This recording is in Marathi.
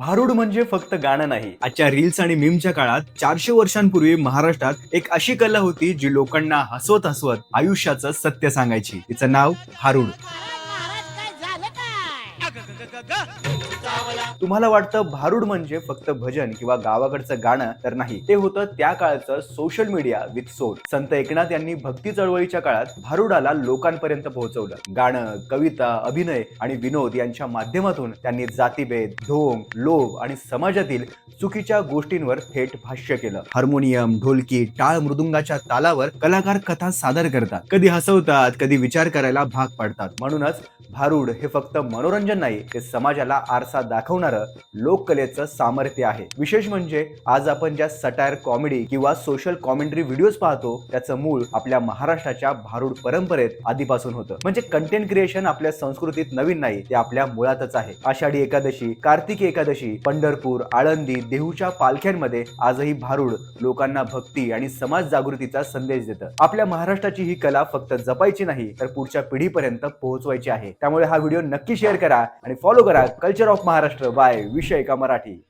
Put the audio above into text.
भारुड म्हणजे फक्त गाणं नाही. आजच्या रील्स आणि मीमच्या काळात 400 वर्षांपूर्वी महाराष्ट्रात एक अशी कला होती जी लोकांना हसवत हसवत आयुष्याचं सत्य सांगायची. तिचं नाव भारुड. महाराज काय झालं काय? तुम्हाला वाटतं भारुड म्हणजे फक्त भजन किंवा गावाकडचं गाणं, तर नाही. ते होतं त्या काळचं सोशल मीडिया विथ सोल. संत एकनाथ यांनी भक्ती चळवळीच्या काळात भारुडाला लोकांपर्यंत पोहोचवलं. गाणं, कविता, अभिनय आणि विनोद यांच्या माध्यमातून त्यांनी जातीभेद, ढोंग, लोभ आणि समाजातील चुकीच्या गोष्टींवर थेट भाष्य केलं. हार्मोनियम, ढोलकी, टाळ, मृदुंगाच्या तालावर कलाकार कथा सादर करतात. कधी हसवतात, कधी विचार करायला भाग पाडतात. म्हणूनच भारुड हे फक्त मनोरंजन नाही, ते समाजाला आरसा दाखवणारं लोककलेचं सामर्थ्य आहे. विशेष म्हणजे आज आपण ज्या सटायर कॉमेडी किंवा सोशल कॉमेंट्री व्हिडिओज पाहतो, त्याचं मूळ आपल्या महाराष्ट्राच्या भारुड परंपरेत आधीपासून होतं. म्हणजे कंटेंट क्रिएशन आपल्या संस्कृतीत नवीन नाही, ते आपल्या मुळातच आहे. आषाढी एकादशी, कार्तिकी एकादशी, पंढरपूर, आळंदी, देहूच्या पालख्यांमध्ये आजही भारुड लोकांना भक्ती आणि समाज जागृतीचा संदेश देतं. आपल्या महाराष्ट्राची ही कला फक्त जपायची नाही, तर पुढच्या पिढीपर्यंत पोहोचवायची आहे. त्यामुळे हा व्हिडिओ नक्की शेअर करा आणि फॉलो करा कल्चर ऑफ महाराष्ट्र बाय विषय का मराठी.